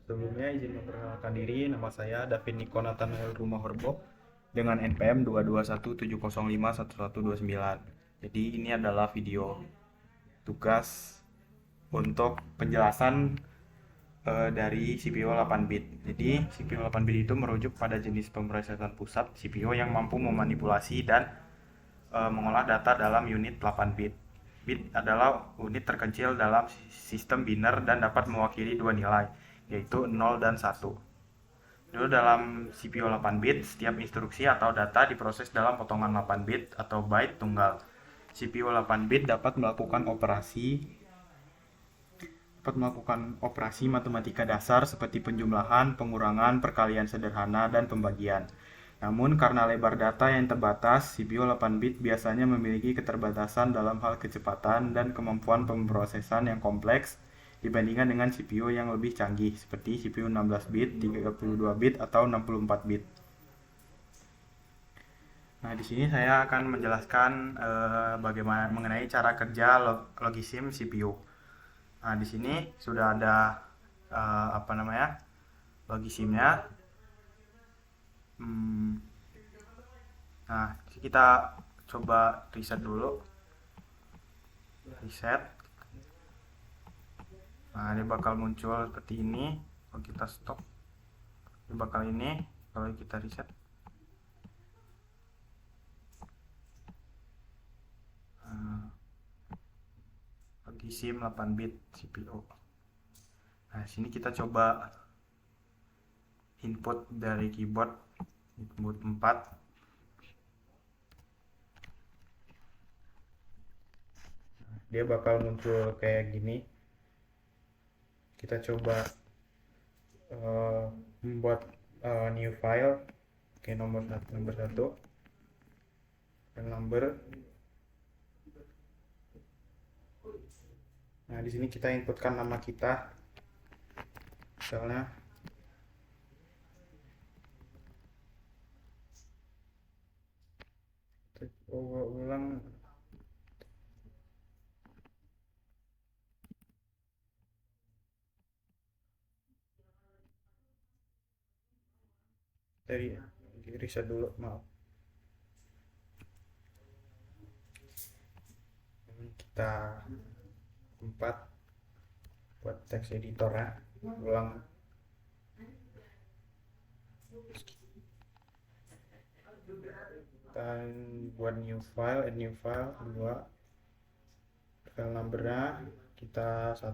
Sebelumnya izin memperkenalkan diri, nama saya David Niko Nathanael Rumahorbo dengan NPM 22170511129. Jadi ini adalah video tugas untuk penjelasan dari CPU 8 bit. Jadi CPU 8 bit itu merujuk pada jenis pemrosesan pusat CPU yang mampu memanipulasi dan mengolah data dalam unit 8 bit. Bit adalah unit terkecil dalam sistem biner dan dapat mewakili dua nilai, yaitu 0 dan 1. Dulu dalam CPU 8 bit, setiap instruksi atau data diproses dalam potongan 8 bit atau byte tunggal. CPU 8 bit dapat melakukan operasi matematika dasar seperti penjumlahan, pengurangan, perkalian sederhana, dan pembagian. Namun karena lebar data yang terbatas, CPU 8 bit biasanya memiliki keterbatasan dalam hal kecepatan dan kemampuan pemrosesan yang kompleks dibandingkan dengan CPU yang lebih canggih seperti CPU 16 bit, 32 bit, atau 64 bit. Nah, di sini saya akan menjelaskan bagaimana mengenai cara kerja logisim CPU. Nah, di sini sudah ada logisimnya. Nah, kita coba reset dulu. Reset. Nah, dia bakal muncul seperti ini. Kalau kita stop, dia bakal ini. Kalau kita reset, logisim 8 bit CPU. Nah, sini kita coba input dari keyboard, input 4. Dia bakal muncul kayak gini. Kita coba membuat new file. Oke, nomor satu dan number. Nah, di sini kita inputkan nama kita, misalnya ulang dari reset dulu, maaf. Kita 4 buat text editor ya, ulang. Kita buat new file, add new file 2, file numbernya kita 1.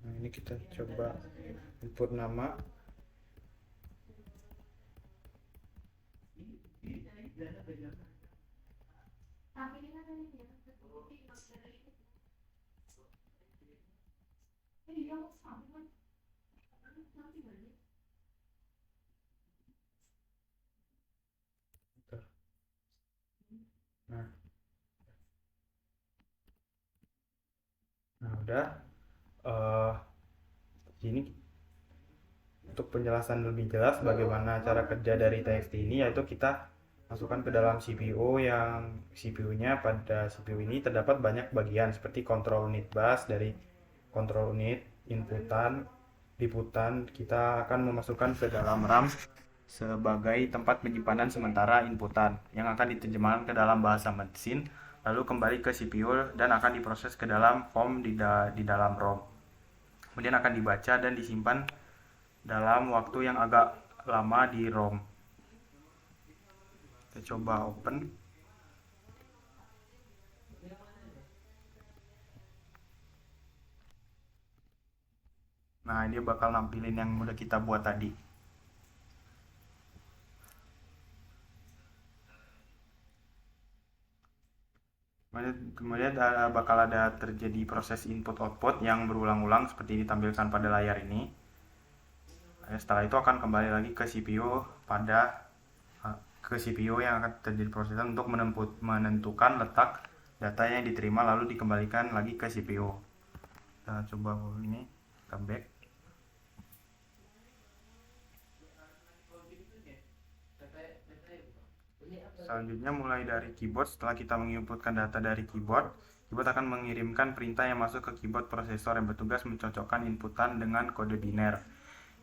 Nah, ini kita coba input nama. Nah, udah. Ini untuk penjelasan lebih jelas bagaimana cara kerja dari TXT ini, yaitu kita masukkan ke dalam CPU yang CPU-nya pada CPU ini terdapat banyak bagian seperti control unit bus. Dari control unit inputan kita akan memasukkan ke dalam RAM sebagai tempat penyimpanan sementara inputan yang akan diterjemahkan ke dalam bahasa mesin, lalu kembali ke CPU dan akan diproses ke dalam COM di dalam ROM. Kemudian akan dibaca dan disimpan dalam waktu yang agak lama di ROM. Kita coba open. Nah, dia bakal nampilin yang udah kita buat tadi. Kemudian bakal ada terjadi proses input output yang berulang-ulang seperti ditampilkan pada layar ini. Setelah itu akan kembali lagi ke CPU yang akan terjadi prosesan untuk menentukan letak data yang diterima, lalu dikembalikan lagi ke CPU. Kita coba ini, kita back. Selanjutnya mulai dari keyboard. Setelah kita menginputkan data dari keyboard, Keyboard akan mengirimkan perintah yang masuk ke keyboard prosesor yang bertugas mencocokkan inputan dengan kode biner.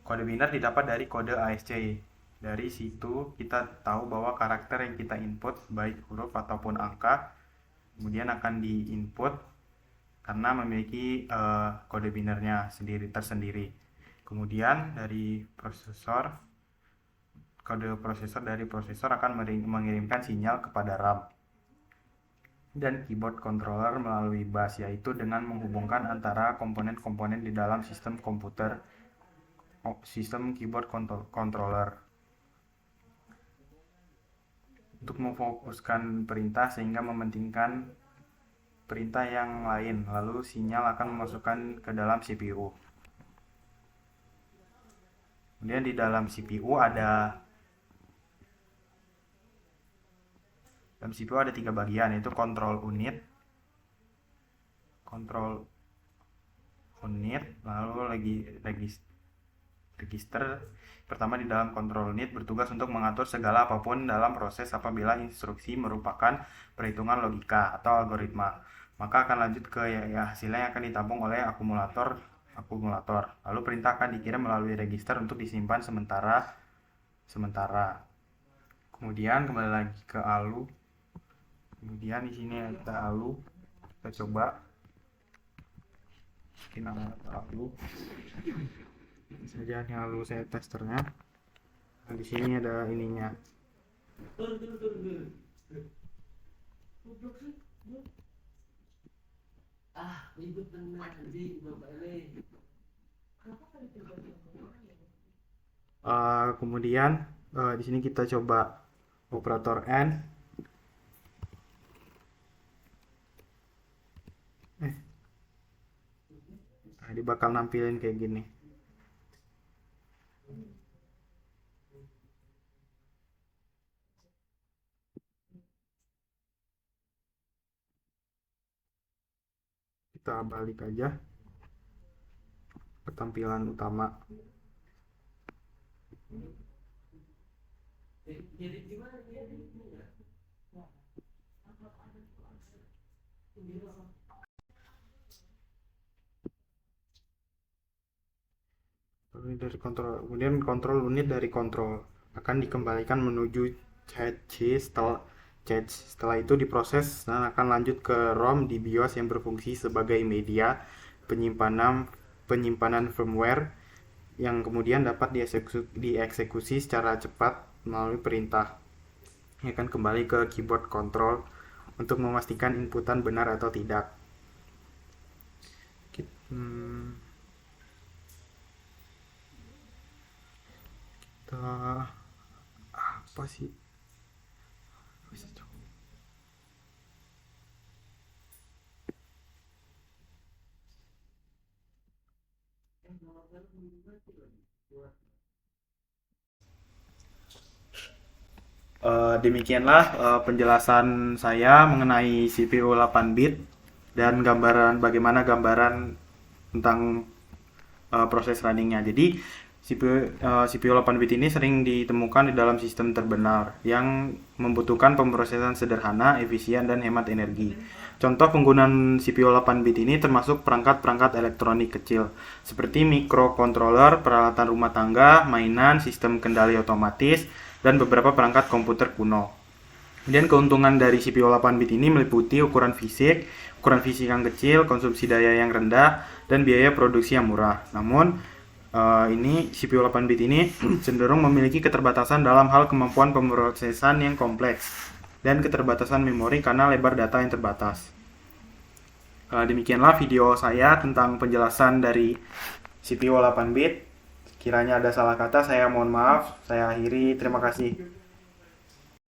Kode biner didapat dari kode ASCII. Dari situ kita tahu bahwa karakter yang kita input, baik huruf ataupun angka, kemudian akan di-input karena memiliki kode binernya tersendiri. Kemudian dari prosesor, kode prosesor dari prosesor akan mengirimkan sinyal kepada RAM dan keyboard controller melalui bus, yaitu dengan menghubungkan antara komponen-komponen di dalam sistem komputer, sistem keyboard controller untuk memfokuskan perintah sehingga mementingkan perintah yang lain, lalu sinyal akan memasukkan ke dalam CPU. Kemudian di dalam CPU ada 3 bagian, yaitu kontrol unit, lalu register. Pertama, di dalam kontrol unit bertugas untuk mengatur segala apapun dalam proses apabila instruksi merupakan perhitungan logika atau algoritma. Maka akan lanjut ke hasilnya yang akan ditampung oleh akumulator. Lalu perintah akan dikirim melalui register untuk disimpan sementara. Kemudian kembali lagi ke ALU. Kemudian di sini ada ALU. Kita coba bikin ALU. Saja ini ALU saya testernya. Nah, di sini ada ininya. Kemudian di sini kita coba operator AND. Nah, dia bakal nampilin kayak gini. Kita balik aja ke tampilan utama. Dari kontrol, kemudian kontrol unit dari kontrol akan dikembalikan menuju cache. Setelah itu diproses dan akan lanjut ke ROM di BIOS yang berfungsi sebagai media penyimpanan firmware yang kemudian dapat dieksekusi secara cepat melalui perintah. Ini akan kembali ke keyboard control untuk memastikan inputan benar atau tidak. Apa sih? Demikianlah penjelasan saya mengenai CPU 8 bit dan bagaimana gambaran tentang proses runningnya. Jadi CPU 8 bit ini sering ditemukan di dalam sistem terbenar yang membutuhkan pemrosesan sederhana, efisien, dan hemat energi. Contoh penggunaan CPU 8 bit ini termasuk perangkat-perangkat elektronik kecil seperti microcontroller, peralatan rumah tangga, mainan, sistem kendali otomatis, dan beberapa perangkat komputer kuno. Kemudian keuntungan dari CPU 8 bit ini meliputi ukuran fisik yang kecil, konsumsi daya yang rendah, dan biaya produksi yang murah. Namun ini CPU 8 bit ini cenderung memiliki keterbatasan dalam hal kemampuan pemrosesan yang kompleks dan keterbatasan memori karena lebar data yang terbatas. Demikianlah video saya tentang penjelasan dari CPU 8 bit. Kiranya ada salah kata, saya mohon maaf. Saya akhiri. Terima kasih.